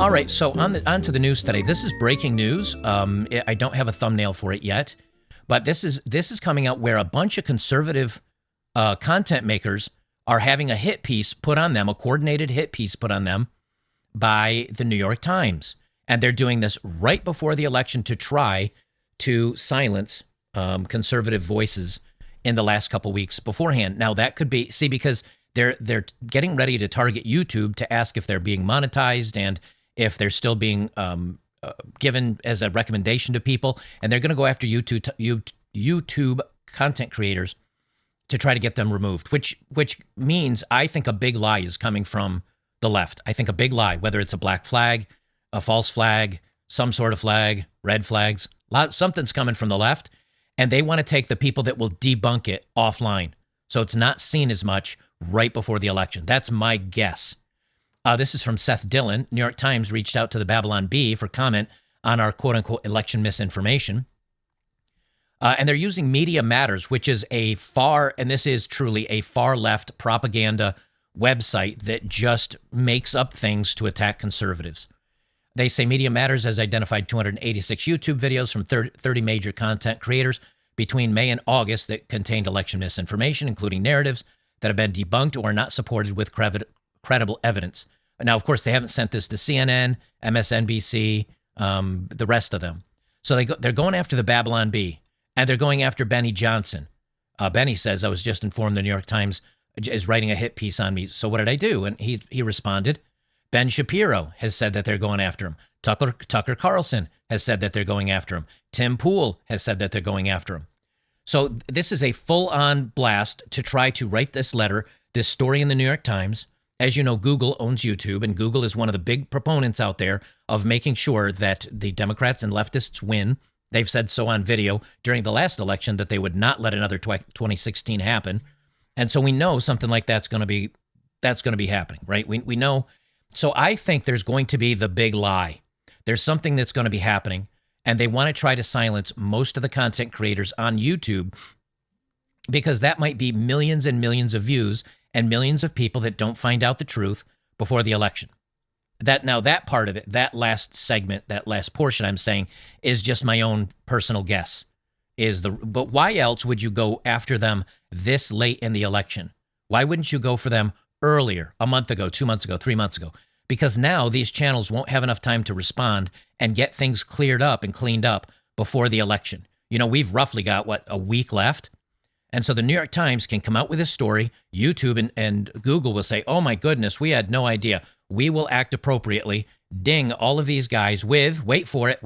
All right, so on to the news today. This is breaking news. I don't have a thumbnail for it yet, but this is coming out where a bunch of conservative content makers are having a hit piece put on them, a coordinated hit piece put on them by the New York Times. And they're doing this right before the election to try to silence conservative voices in the last couple weeks beforehand. Now, that could be, because they're getting ready to target YouTube to ask if they're being monetized and if they're still being given as a recommendation to people. And they're going to go after YouTube content creators to try to get them removed, which means I think a big lie is coming from the left. I think a big lie, whether it's a black flag, a false flag, some sort of flag, red flags, something's coming from the left, and they want to take the people that will debunk it offline. So it's not seen as much right before the election. That's my guess. This is from Seth Dillon. New York Times reached out to the Babylon Bee for comment on our quote-unquote election misinformation. And they're using Media Matters, which is this is truly a far-left propaganda website that just makes up things to attack conservatives. They say Media Matters has identified 286 YouTube videos from 30 major content creators between May and August that contained election misinformation, including narratives that have been debunked or not supported with credible evidence. Now, of course, they haven't sent this to CNN, MSNBC, the rest of them. So they're going after the Babylon Bee, and they're going after Benny Johnson. Benny says, I was just informed the New York Times is writing a hit piece on me. So what did I do? And he responded, Ben Shapiro has said that they're going after him. Tucker Carlson has said that they're going after him. Tim Pool has said that they're going after him. So this is a full-on blast to try to write this letter, this story in the New York Times. As you know, Google owns YouTube, and Google is one of the big proponents out there of making sure that the Democrats and leftists win. They've said so on video during the last election that they would not let another 2016 happen. And so we know something like that's going to be happening, right? We know. So I think there's going to be the big lie. There's something that's going to be happening, and they want to try to silence most of the content creators on YouTube because that might be millions and millions of views and millions of people that don't find out the truth before the election. That part of it, that last segment, that last portion I'm saying is just my own personal guess. But why else would you go after them this late in the election? Why wouldn't you go for them earlier, a month ago, 2 months ago, 3 months ago? Because now these channels won't have enough time to respond and get things cleared up and cleaned up before the election. You know, we've roughly got, a week left? And so the New York Times can come out with a story. YouTube and Google will say, oh my goodness, we had no idea. We will act appropriately. Ding all of these guys with, wait for it,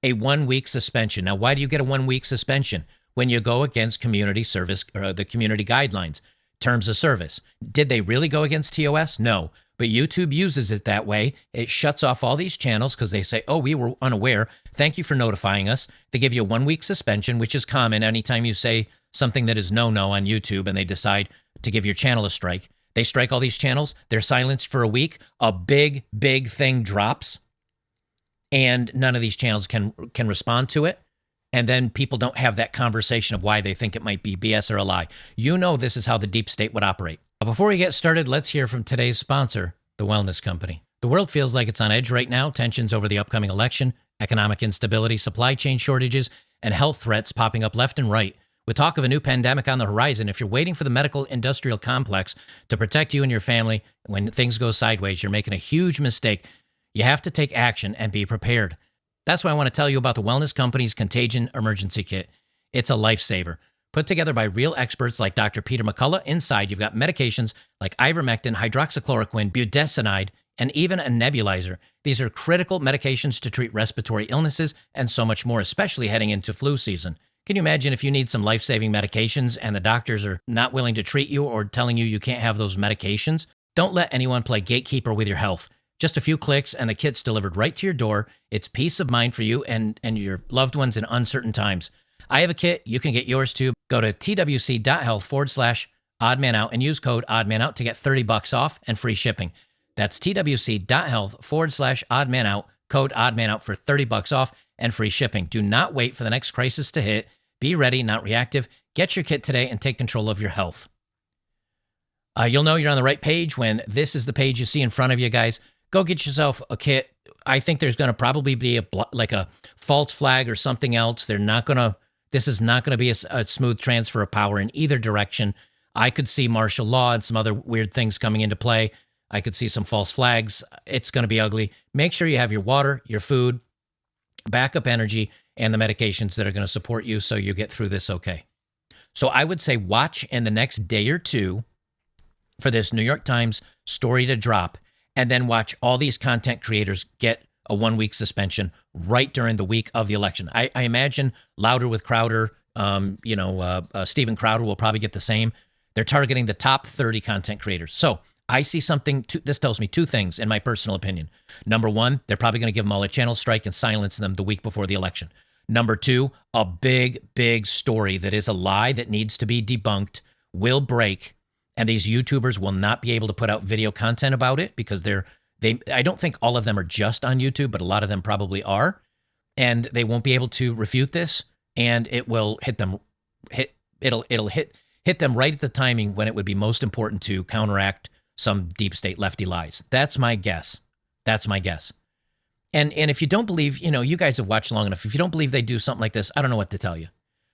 a 1 week suspension. Now, why do you get a 1 week suspension? When you go against community service or the community guidelines, terms of service. Did they really go against TOS? No. But YouTube uses it that way. It shuts off all these channels because they say, oh, we were unaware. Thank you for notifying us. They give you a 1 week suspension, which is common anytime you say something that is no-no on YouTube and they decide to give your channel a strike. They strike all these channels. They're silenced for a week. A big, big thing drops. And none of these channels can respond to it. And then people don't have that conversation of why they think it might be BS or a lie. You know this is how the deep state would operate. Before we get started, let's hear from today's sponsor, The Wellness Company. The world feels like it's on edge right now. Tensions over the upcoming election, economic instability, supply chain shortages, and health threats popping up left and right. With talk of a new pandemic on the horizon, if you're waiting for the medical industrial complex to protect you and your family when things go sideways, you're making a huge mistake. You have to take action and be prepared. That's why I want to tell you about the Wellness Company's Contagion Emergency Kit. It's a lifesaver. Put together by real experts like Dr. Peter McCullough, inside you've got medications like ivermectin, hydroxychloroquine, budesonide, and even a nebulizer. These are critical medications to treat respiratory illnesses and so much more, especially heading into flu season. Can you imagine if you need some life-saving medications and the doctors are not willing to treat you or telling you can't have those medications? Don't let anyone play gatekeeper with your health. Just a few clicks and the kit's delivered right to your door. It's peace of mind for you and your loved ones in uncertain times. I have a kit. You can get yours too. Go to twc.health/oddmanout and use code oddmanout to get $30 off and free shipping. That's twc.health/oddmanout, code oddmanout for $30 off and free shipping. Do not wait for the next crisis to hit. Be ready, not reactive. Get your kit today and take control of your health. You'll know you're on the right page when this is the page you see in front of you, guys. go get yourself a kit. I think there's going to probably be a false flag or something else. This is not going to be a smooth transfer of power in either direction. I could see martial law and some other weird things coming into play. I could see some false flags. It's going to be ugly. Make sure you have your water, your food, backup energy, and the medications that are going to support you so you get through this okay. So I would say watch in the next day or two for this New York Times story to drop, and then watch all these content creators get a 1-week suspension right during the week of the election. I imagine Louder with Crowder, Steven Crowder will probably get the same. They're targeting the top 30 content creators. So I see this tells me two things in my personal opinion. Number one, they're probably going to give them all a channel strike and silence them the week before the election. Number two, a big, big story that is a lie that needs to be debunked will break, and these YouTubers will not be able to put out video content about it because I don't think all of them are just on YouTube, but a lot of them probably are, and they won't be able to refute this, and it will hit them right at the timing when it would be most important to counteract some deep state lefty lies. That's my guess. And if you don't believe, you guys have watched long enough. If you don't believe they do something like this, I don't know what to tell you.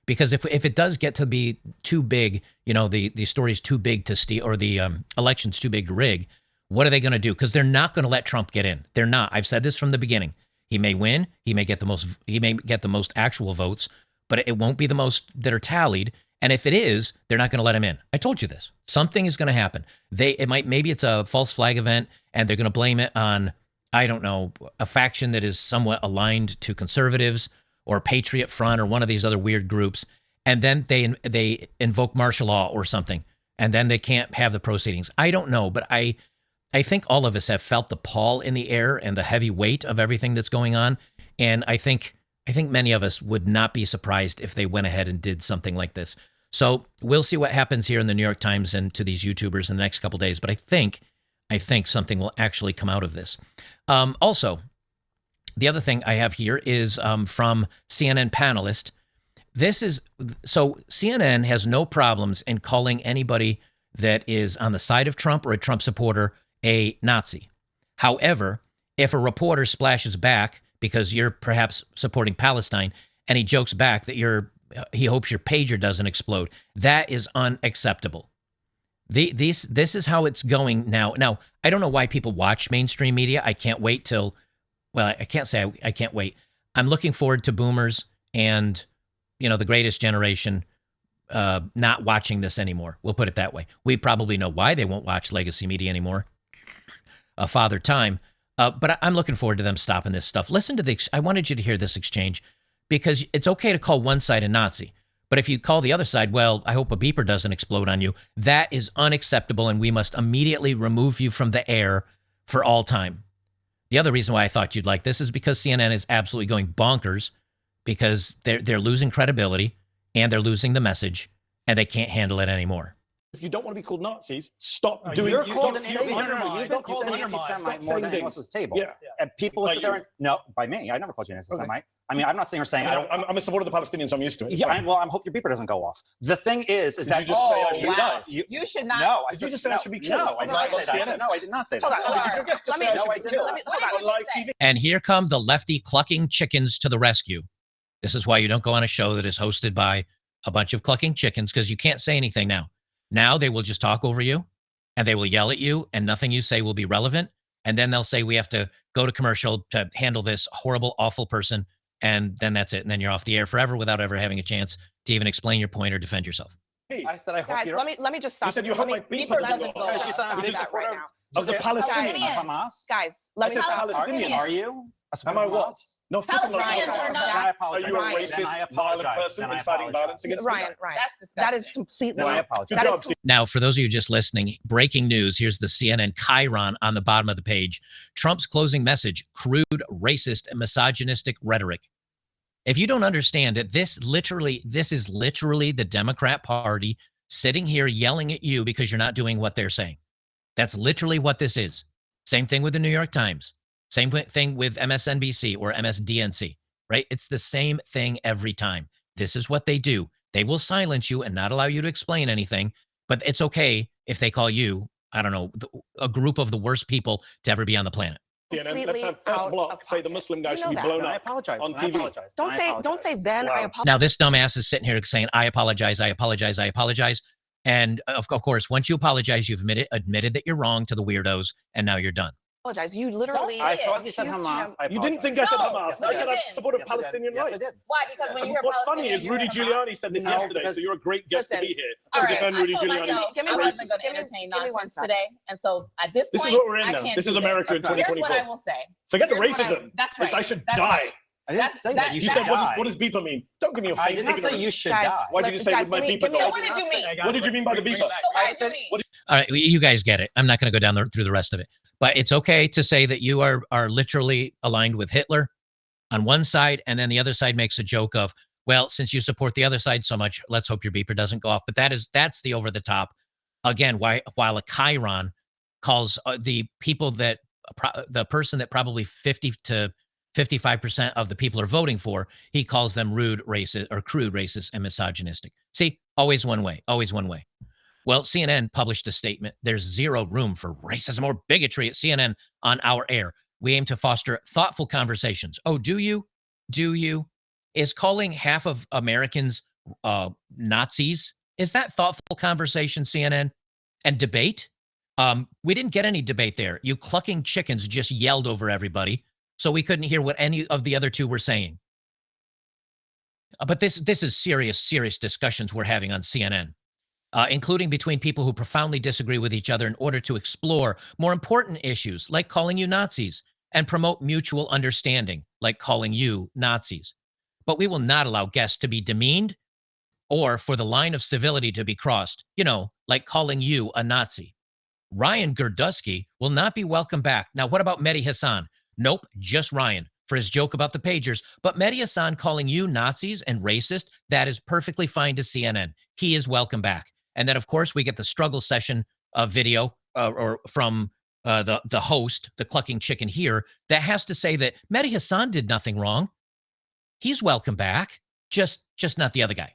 Because if it does get to be too big, the story's too big to steal, or the election's too big to rig, what are they going to do? Because they're not going to let Trump get in. They're not. I've said this from the beginning. He may win. He may get the most actual votes, but it won't be the most that are tallied. And if it is, they're not going to let him in. I told you this. Something is going to happen. Maybe it's a false flag event, and they're going to blame it on, I don't know, a faction that is somewhat aligned to conservatives or Patriot Front or one of these other weird groups. And then they invoke martial law or something, and then they can't have the proceedings. I don't know, but I think all of us have felt the pall in the air and the heavy weight of everything that's going on. And I think many of us would not be surprised if they went ahead and did something like this. So we'll see what happens here in the New York Times and to these YouTubers in the next couple of days. But I think something will actually come out of this. Also, the other thing I have here is from CNN panelist. So CNN has no problems in calling anybody that is on the side of Trump or a Trump supporter a Nazi. However, if a reporter splashes back because you're perhaps supporting Palestine and he jokes back that he hopes your pager doesn't explode, that is unacceptable. This is how it's going now. Now, I don't know why people watch mainstream media. I can't wait till, well, I can't say I can't wait. I'm looking forward to boomers and, the greatest generation not watching this anymore. We'll put it that way. We probably know why they won't watch legacy media anymore. Father Time. But I'm looking forward to them stopping this stuff. Listen to I wanted you to hear this exchange, because it's okay to call one side a Nazi. But if you call the other side, well, I hope a beeper doesn't explode on you, that is unacceptable, and we must immediately remove you from the air for all time. The other reason why I thought you'd like this is because CNN is absolutely going bonkers, because they're losing credibility and they're losing the message, and they can't handle it anymore. If you don't want to be called Nazis, stop doing. You're called an anti-Semite more than anyone else at this table. Yeah. And people sit there and, no, by me, I never called you an anti-Semite. Okay. I mean, I'm not sitting here saying I'm a supporter of the Palestinians. I'm used to it. Yeah, I hope your beeper doesn't go off. The thing is that you just say I should die. You should not. No, did you just say I should be killed? No, I did not say that. No, I did not say that. Did your guest just say I should be killed on live TV? And here come the lefty clucking chickens to the rescue. This is why you don't go on a show that is hosted by a bunch of clucking chickens, because you can't say anything now. Now they will just talk over you, and they will yell at you, and nothing you say will be relevant. And then they'll say, we have to go to commercial to handle this horrible, awful person. And then that's it. And then you're off the air forever without ever having a chance to even explain your point or defend yourself. Hey, I said I hope guys, let me just stop. You said you hope my beeper doesn't go off. You sound Stop that right now. Of the Palestinians. Hamas? Guys, let me I said stop. Palestinians. Are you? Am I what? No, of course I'm not. Palestinians are not. I apologize. Are you a Ryan, racist, violent person inciting violence against me? Ryan, That's disgusting. that is completely. No, I apologize. That Good is job, Now, for those of you just listening, breaking news. Here's the CNN chyron on the bottom of the page. Trump's closing message: crude, racist, and misogynistic rhetoric. If you don't understand it, this is literally the Democrat Party sitting here yelling at you because you're not doing what they're saying. That's literally what this is. Same thing with the New York Times. Same thing with MSNBC or MSDNC, right? It's the same thing every time. This is what they do. They will silence you and not allow you to explain anything, but it's okay if they call you, I don't know, a group of the worst people to ever be on the planet. CNN, let's have first block say the Muslim guy should be blown I up apologize. on I TV. apologize. Don't I say apologize. then I Wow. apologize. Now this dumbass is sitting here saying, I apologize, I apologize, I apologize. And of course, once you apologize, you've admitted that you're wrong to the weirdos, and now you're done. You literally. I thought you said accused Hamas. him- I You didn't think I said Hamas. I said I supported Palestinian Yes, I rights. did. Why? Because when you hear What's funny is Palestinian, Rudy you hear Hamas. Giuliani said this No, yesterday, because- so you're a great guest to Listen. be here All to right, defend I Rudy told Giuliani. myself Give me I one- wasn't going to give me- entertain give me one nonsense second. today, and so at this This point, is what we're in I now. can't This do is America in Here's what 2024. I will say. Forget the Here's what I- racism. That's It's right. I should That's die. right. I didn't That's- say that- that. You should said, die. what does beeper mean? Don't give me your I fake did not say ignorance. you should Guys, die. Why did you say guys, with my give me- beeper give me though? a- What did you mean? What did you mean by the beeper? So what I did said- you mean? All right, you guys get it. I'm not going to go down through the rest of it. But it's okay to say that you are literally aligned with Hitler on one side, and then the other side makes a joke of, well, since you support the other side so much, let's hope your beeper doesn't go off. But that's the over the top. Again, while a Chiron calls the people that the person that probably 50 to 55% of the people are voting for, he calls them rude, racist, or crude, racist, and misogynistic. See, always one way, always one way. Well, CNN published a statement. There's zero room for racism or bigotry at CNN on our air. We aim to foster thoughtful conversations. Oh, do you? Do you? Is calling half of Americans Nazis, is that thoughtful conversation, CNN? And debate? We didn't get any debate there. You clucking chickens just yelled over everybody, so we couldn't hear what any of the other two were saying. But this is serious discussions we're having on CNN. Including between people who profoundly disagree with each other in order to explore more important issues like calling you Nazis and promote mutual understanding like calling you Nazis. But we will not allow guests to be demeaned or for the line of civility to be crossed, like calling you a Nazi. Ryan Gerdusky will not be welcome back. Now, what about Mehdi Hassan? Nope, just Ryan for his joke about the pagers. But Mehdi Hassan calling you Nazis and racist, that is perfectly fine to CNN. He is welcome back. And then, of course, we get the struggle session video or from the host, the clucking chicken here, that has to say that Mehdi Hassan did nothing wrong. He's welcome back, just not the other guy.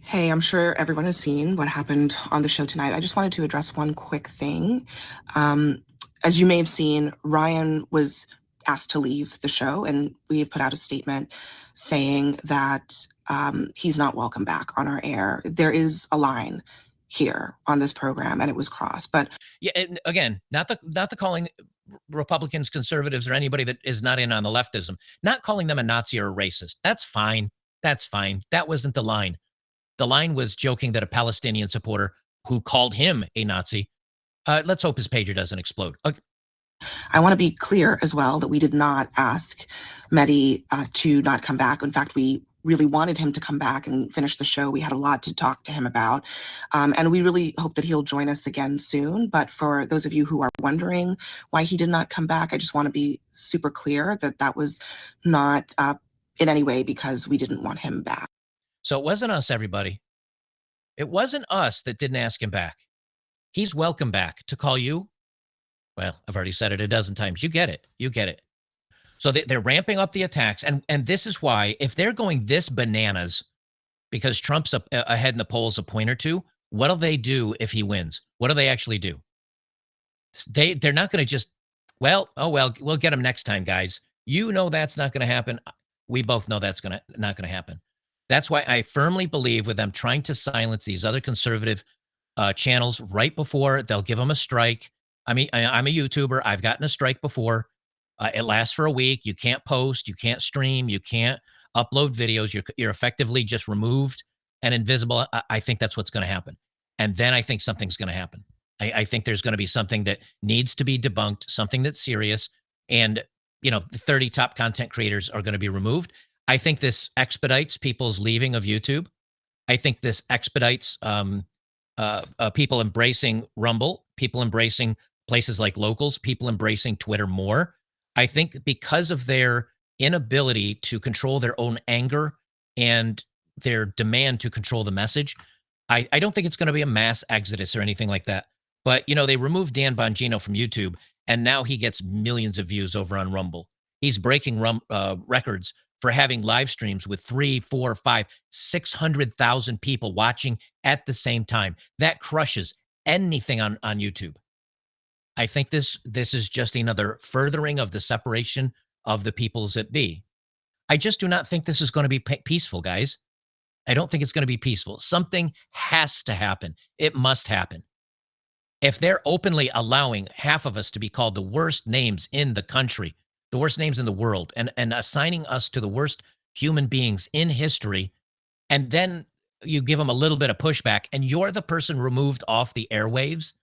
Hey, I'm sure everyone has seen what happened on the show tonight. I just wanted to address one quick thing. As you may have seen, Ryan was asked to leave the show, and we have put out a statement saying that he's not welcome back on our air. There is a line here on this program, and it was crossed. But yeah, and again, not the calling Republicans, conservatives, or anybody that is not in on the leftism, not calling them a Nazi or a racist. That's fine. That's fine. That wasn't the line. The line was joking that a Palestinian supporter who called him a Nazi. Let's hope his pager doesn't explode. Okay. I want to be clear as well that we did not ask Mehdi to not come back. In fact, we really wanted him to come back and finish the show. We had a lot to talk to him about. And we really hope that he'll join us again soon. But for those of you who are wondering why he did not come back, I just want to be super clear that that was not in any way because we didn't want him back. So it wasn't us, everybody. It wasn't us that didn't ask him back. He's welcome back. To call you, well, I've already said it a dozen times. You get it. You get it. So they're ramping up the attacks. And this is why, if they're going this bananas, because Trump's ahead in the polls a point or two, what'll they do if he wins? What do they actually do? They're not going to just, we'll get him next time, guys. You know that's not going to happen. We both know that's not going to happen. That's why I firmly believe with them trying to silence these other conservative channels right before they'll give them a strike. I mean, I'm a YouTuber. I've gotten a strike before. It lasts for a week. You can't post. You can't stream. You can't upload videos. You're effectively just removed and invisible. I think that's what's going to happen. And then I think something's going to happen. I think there's going to be something that needs to be debunked, something that's serious. And, the 30 top content creators are going to be removed. I think this expedites people's leaving of YouTube. I think this expedites people embracing Rumble, people embracing places like Locals, people embracing Twitter more. I think because of their inability to control their own anger and their demand to control the message, I don't think it's going to be a mass exodus or anything like that. But, they removed Dan Bongino from YouTube, and now he gets millions of views over on Rumble. He's breaking records for having live streams with 3, 4, 5, 600,000 people watching at the same time. That crushes anything on YouTube. I think this is just another furthering of the separation of the peoples that be. I just do not think this is going to be peaceful, guys. I don't think it's going to be peaceful. Something has to happen. It must happen. If they're openly allowing half of us to be called the worst names in the country, the worst names in the world, and assigning us to the worst human beings in history, and then you give them a little bit of pushback, and you're the person removed off the airwaves,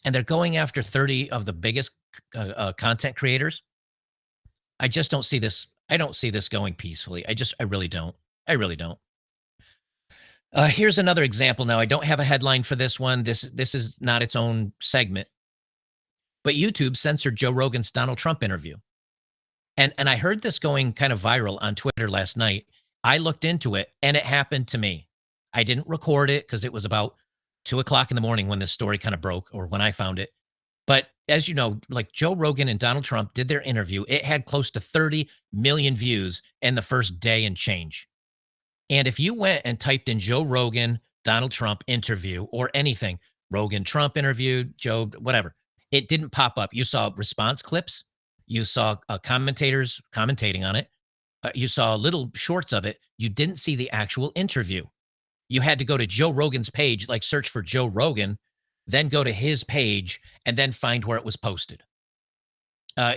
and they're going after 30 of the biggest content creators, I just don't see this. I don't see this going peacefully. I really don't. I really don't. Here's another example. Now, I don't have a headline for this one. This is not its own segment. But YouTube censored Joe Rogan's Donald Trump interview. And I heard this going kind of viral on Twitter last night. I looked into it, and it happened to me. I didn't record it because it was about 2 o'clock in the morning when this story kind of broke, or when I found it. But as you know, like Joe Rogan and Donald Trump did their interview. It had close to 30 million views in the first day and change. And if you went and typed in Joe Rogan, Donald Trump interview, or anything, Rogan Trump interview, Joe, whatever, it didn't pop up. You saw response clips. You saw commentators commentating on it. You saw little shorts of it. You didn't see the actual interview. You had to go to Joe Rogan's page, like search for Joe Rogan, then go to his page, and then find where it was posted.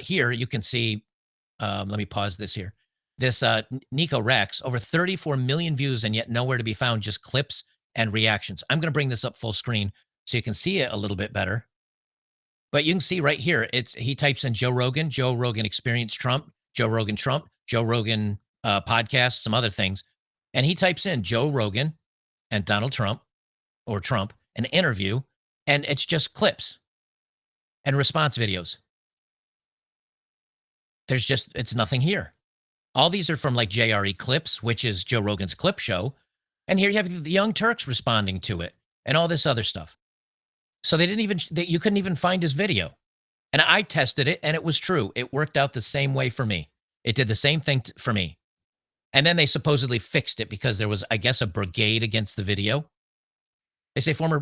Here you can see, let me pause this here. This Nico Rex, over 34 million views and yet nowhere to be found, just clips and reactions. I'm going to bring this up full screen so you can see it a little bit better. But you can see right here, he types in Joe Rogan experience Trump, Joe Rogan podcast, some other things. And he types in Joe Rogan and Donald Trump, or Trump, an interview, and it's just clips and response videos. It's nothing here. All these are from like JRE Clips, which is Joe Rogan's clip show. And here you have the Young Turks responding to it and all this other stuff. So you couldn't even find his video. And I tested it, and it was true. It worked out the same way for me. It did the same thing for me. And then they supposedly fixed it because there was, I guess, a brigade against the video. They say former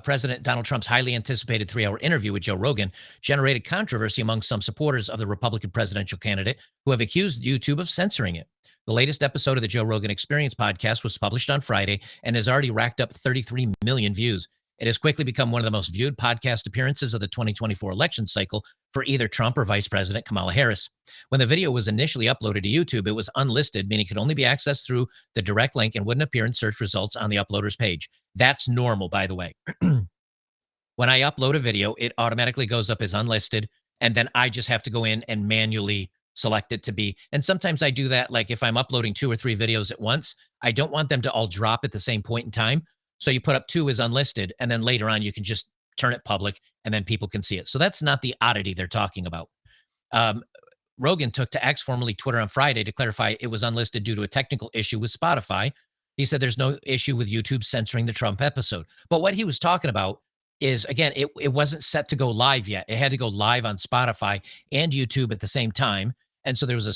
President Donald Trump's highly anticipated 3-hour interview with Joe Rogan generated controversy among some supporters of the Republican presidential candidate who have accused YouTube of censoring it. The latest episode of the Joe Rogan Experience podcast was published on Friday and has already racked up 33 million views. It has quickly become one of the most viewed podcast appearances of the 2024 election cycle for either Trump or Vice President Kamala Harris. When the video was initially uploaded to YouTube, it was unlisted, meaning it could only be accessed through the direct link and wouldn't appear in search results on the uploader's page. That's normal, by the way. When I upload a video, it automatically goes up as unlisted, and then I just have to go in and manually select it to be. And sometimes I do that, like if I'm uploading 2 or 3 videos at once, I don't want them to all drop at the same point in time. So you put up 2 as unlisted, and then later on you can just turn it public, and then people can see it. So that's not the oddity they're talking about. Rogan took to X, formerly Twitter, on Friday to clarify it was unlisted due to a technical issue with Spotify. He said there's no issue with YouTube censoring the Trump episode. But what he was talking about is, again, it wasn't set to go live yet. It had to go live on Spotify and YouTube at the same time. And so there was a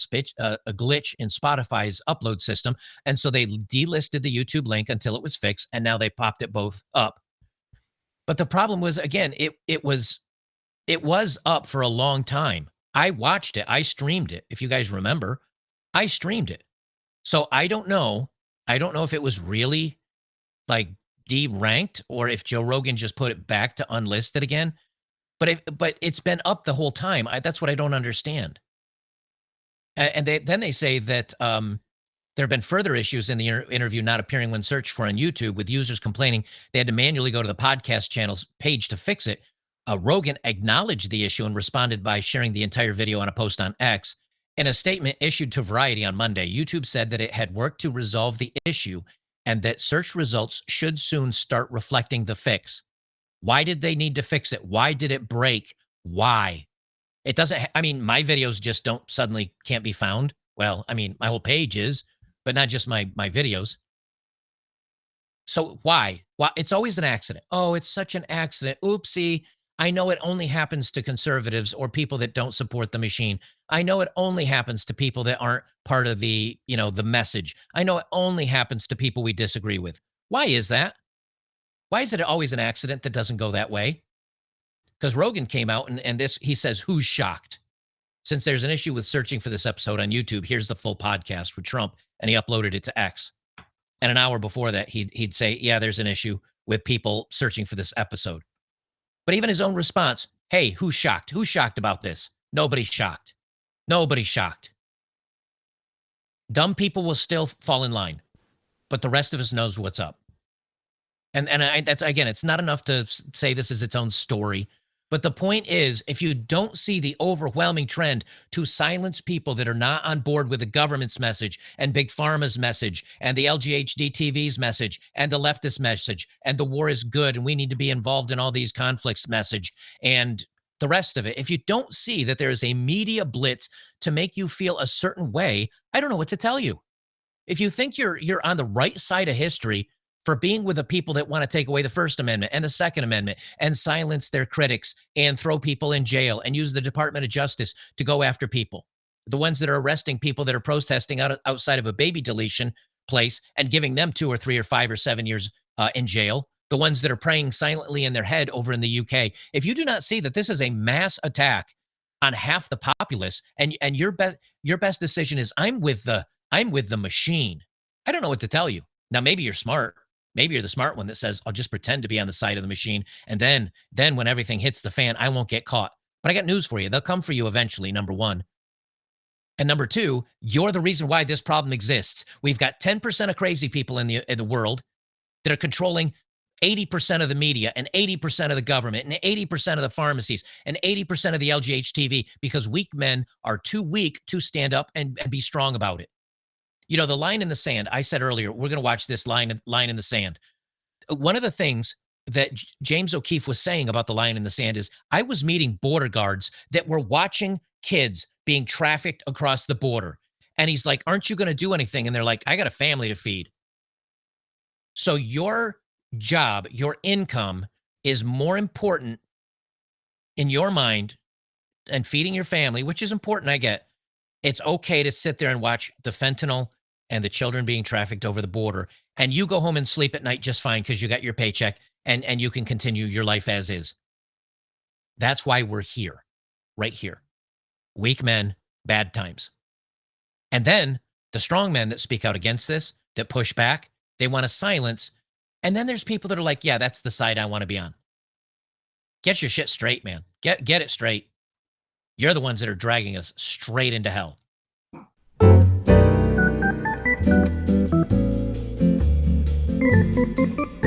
glitch in Spotify's upload system. And so they delisted the YouTube link until it was fixed. And now they popped it both up. But the problem was, again, it was up for a long time. I watched it. I streamed it. If you guys remember, I streamed it. So I don't know. I don't know if it was really like deranked or if Joe Rogan just put it back to unlisted again. But it's been up the whole time. That's what I don't understand. And then they say that there have been further issues in the interview not appearing when searched for on YouTube, with users complaining they had to manually go to the podcast channel's page to fix it. Rogan acknowledged the issue and responded by sharing the entire video on a post on X. In a statement issued to Variety on Monday, YouTube said that it had worked to resolve the issue and that search results should soon start reflecting the fix. Why did they need to fix it? Why did it break? Why? It doesn't, I mean, my videos just can't be found. Well, I mean, my whole page is, but not just my videos. So why? Why? It's always an accident. Oh, it's such an accident. Oopsie. I know it only happens to conservatives or people that don't support the machine. I know it only happens to people that aren't part of the message. I know it only happens to people we disagree with. Why is that? Why is it always an accident that doesn't go that way? because Rogan came out and he says, who's shocked? Since there's an issue with searching for this episode on YouTube, here's the full podcast with Trump, and he uploaded it to X. And an hour before that, he'd say, yeah, there's an issue with people searching for this episode. But even his own response, hey, who's shocked? Who's shocked about this? Nobody's shocked. Nobody's shocked. Dumb people will still fall in line, but the rest of us knows what's up. And that's, again, it's not enough to say this is its own story. But the point is, if you don't see the overwhelming trend to silence people that are not on board with the government's message and Big Pharma's message and the LGHD TV's message and the leftist message and the war is good and we need to be involved in all these conflicts message and the rest of it, if you don't see that there is a media blitz to make you feel a certain way, I don't know what to tell you. If you think you're on the right side of history for being with the people that want to take away the First Amendment and the Second Amendment and silence their critics and throw people in jail and use the Department of Justice to go after people, the ones that are arresting people that are protesting outside of a baby deletion place and giving them 2 or 3 or 5 or 7 years in jail, the ones that are praying silently in their head over in the UK. If you do not see that this is a mass attack on half the populace and your best decision is I'm with the machine, I don't know what to tell you. Now, maybe you're smart. Maybe you're the smart one that says, I'll just pretend to be on the side of the machine. And then when everything hits the fan, I won't get caught. But I got news for you. They'll come for you eventually, number one. And number two, you're the reason why this problem exists. We've got 10% of crazy people in the world that are controlling 80% of the media and 80% of the government and 80% of the pharmacies and 80% of the LGHTV because weak men are too weak to stand up and be strong about it. You know, the line in the sand, I said earlier, we're going to watch this line in the sand. One of the things that James O'Keefe was saying about the line in the sand is I was meeting border guards that were watching kids being trafficked across the border. And he's like, aren't you going to do anything? And they're like, I got a family to feed. So your job, your income is more important in your mind and feeding your family, which is important, I get. It's okay to sit there and watch the fentanyl and the children being trafficked over the border, and you go home and sleep at night just fine because you got your paycheck and you can continue your life as is. That's why we're here, right here. Weak men, bad times. And then the strong men that speak out against this, that push back, they want to silence. And then there's people that are like, yeah, that's the side I want to be on. Get your shit straight, man. Get it straight. You're the ones that are dragging us straight into hell. Thank you.